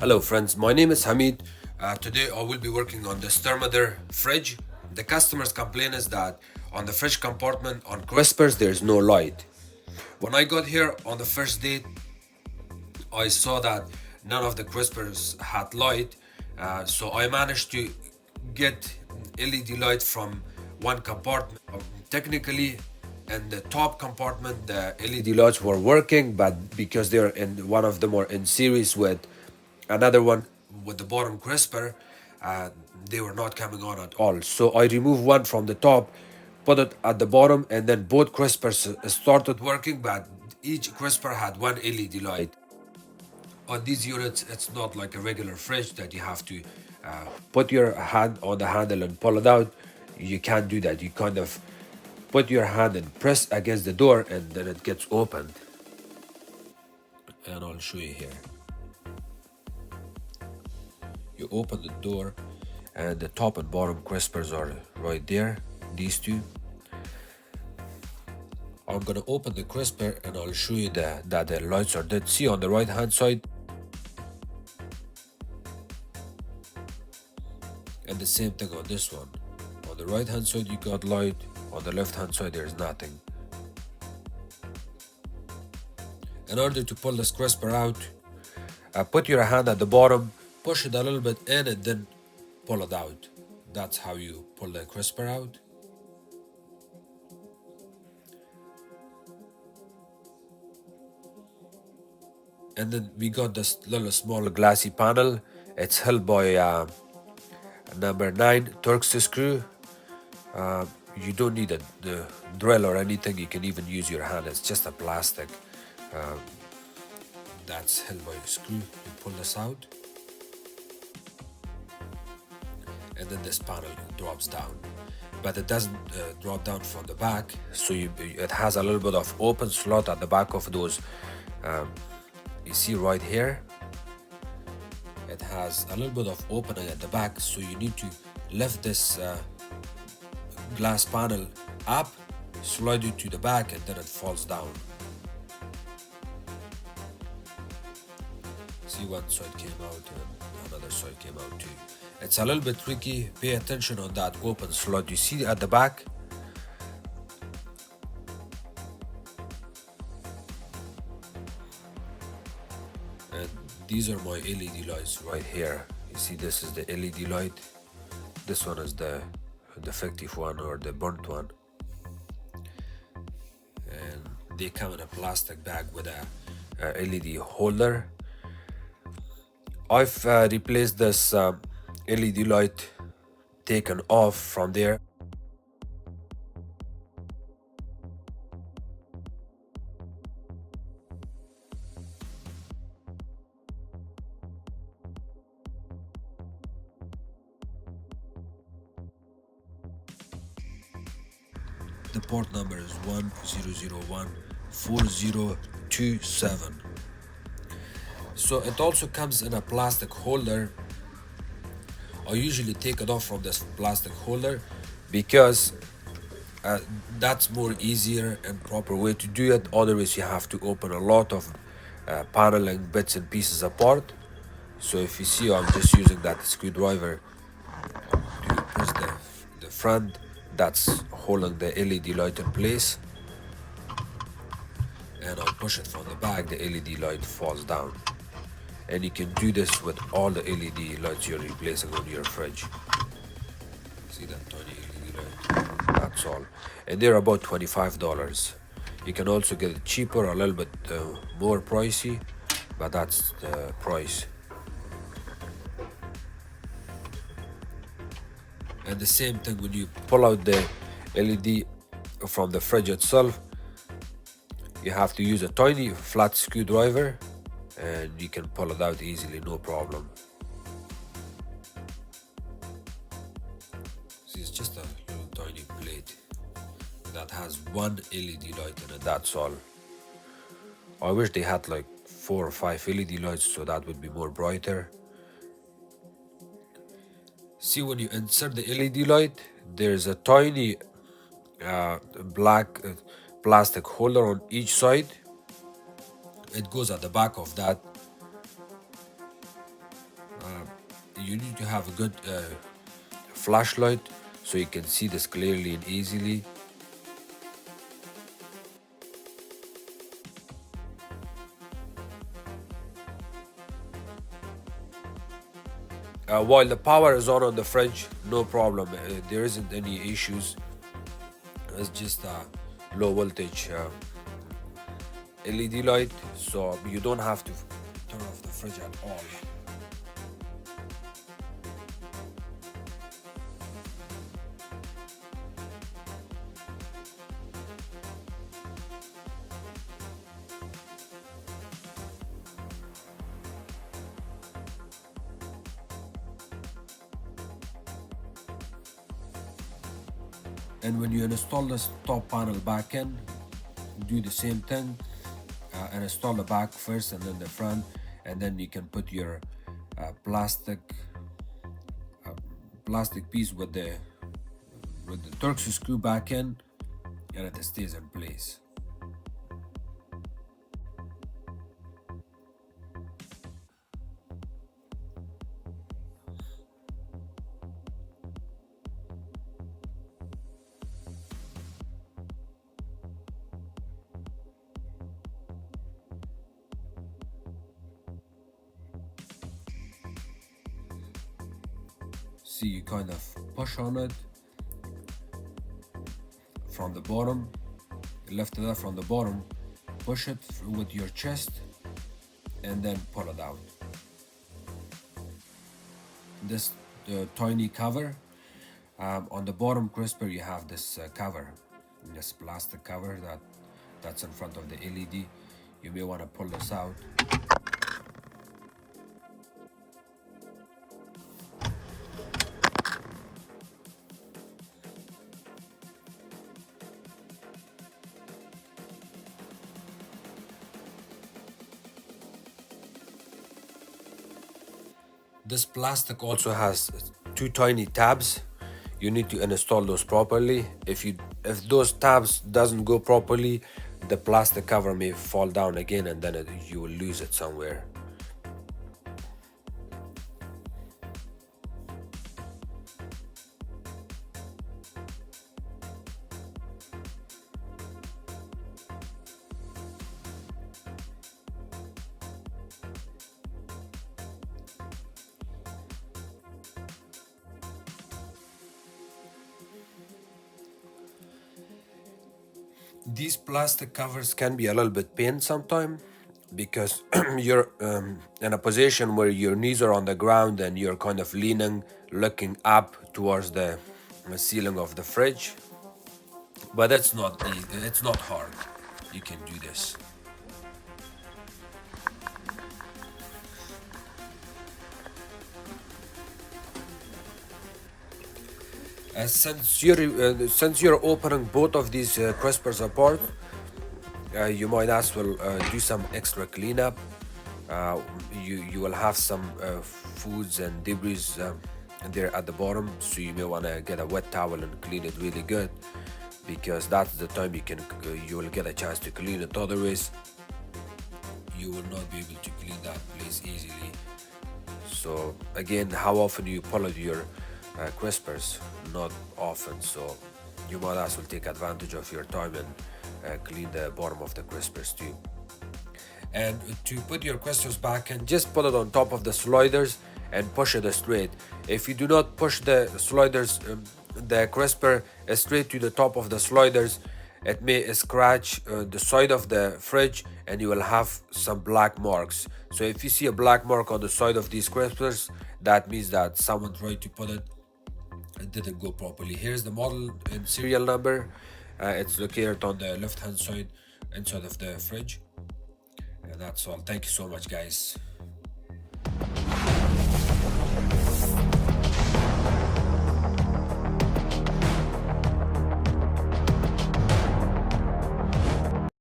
Hello friends, my name is Hamid. Today I will be working on this thermodar fridge. The customer's complaint is that on the fridge compartment on crispers there's no light. When I got here on the first day, I saw that none of the crispers had light, so I managed to get LED light from one compartment. Technically, in the top compartment, the LED lights were working, but because they're in one of them are in series with another one with the bottom crisper, uh, they were not coming on at all. So I removed one from the top, put it at the bottom, and then both crispers started working, but each crisper had one LED light. On these units, it's not like a regular fridge that you have to put your hand on the handle and pull it out. You can't do that. You kind of put your hand and press against the door, and then it gets opened. And I'll show you here. You open the door, and the top and bottom crispers are right there, these two. I'm gonna open the crisper and I'll show you that the lights are dead. See on the right hand side, and the same thing on this one. On the right hand side you got light, on the left hand side there's nothing. In order to pull this crisper out, put your hand at the bottom, push it a little bit in, and then pull it out. That's how you pull the crisper out. And then we got this little small glassy panel. It's held by a number 9 Torx screw. You don't need the drill or anything. You can even use your hand. It's just a plastic that's held by a screw. You pull this out, and then this panel drops down, but it doesn't drop down from the back. So it has a little bit of open slot at the back of those. You see right here, it has a little bit of opening at the back, so you need to lift this glass panel up, slide it to the back, and then it falls down. See, one side came out and another side came out too. It's a little bit tricky. Pay attention on that open slot. You see at the back? And these are my LED lights right here. You see, this is the LED light. This one is the defective one or the burnt one. And they come in a plastic bag with a LED holder. I've replaced this LED light, taken off from there. The port number is 10014027. So it also comes in a plastic holder. I usually take it off from this plastic holder because that's more easier and proper way to do it. Otherwise you have to open a lot of paneling bits and pieces apart. So if you see, I'm just using that screwdriver to press the front that's holding the LED light in place, and I push it from the back. The LED light falls down. And you can do this with all the LED lights you're replacing on your fridge. See that tiny LED light? That's all. And they're about $25. You can also get it cheaper, a little bit more pricey, but that's the price. And the same thing when you pull out the LED from the fridge itself, you have to use a tiny flat screwdriver, and you can pull it out easily, no problem. See, it's just a little tiny plate that has one LED light in it, that's all. I wish they had like 4 or 5 LED lights, so that would be more brighter. See, when you insert the LED light, there's a tiny black plastic holder on each side. It goes at the back of that. you need to have a good flashlight so you can see this clearly and easily. While the power is on the fridge, no problem. There isn't any issues. It's just a low voltage LED light, so you don't have to turn off the fridge at all. And when you install this top panel back in, do the same thing and install the back first and then the front, and then you can put your plastic piece with the Turk's screw back in, and it stays in place. See, you kind of push on it from the bottom, lift it up from the bottom, push it with your chest, and then pull it out. This tiny cover, on the bottom crisper you have this cover, this plastic cover that's in front of the LED. You may want to pull this out. This plastic also has two tiny tabs. You need to install those properly. If those tabs doesn't go properly, the plastic cover may fall down again, and then you will lose it somewhere. These plastic covers can be a little bit pain sometimes because you're in a position where your knees are on the ground and you're kind of leaning, looking up towards the ceiling of the fridge. But it's not easy, it's not hard. You can do this. Since you're opening both of these crispers apart, you might as well do some extra cleanup. You will have some foods and debris there at the bottom, so you may want to get a wet towel and clean it really good, because that's the time you will get a chance to clean it. Otherwise, you will not be able to clean that place easily. So again, how often you pull out your crispers? Not often, so you might as well take advantage of your time and clean the bottom of the crispers too. And to put your crispers back in, just put it on top of the sliders and push it straight. If you do not push the sliders, the crisper straight to the top of the sliders, it may scratch the side of the fridge and you will have some black marks. So if you see a black mark on the side of these crispers, that means that someone tried to put it didn't go properly. Here's the model and serial number. It's located on the left hand side inside of the fridge, and that's all. Thank you so much, guys.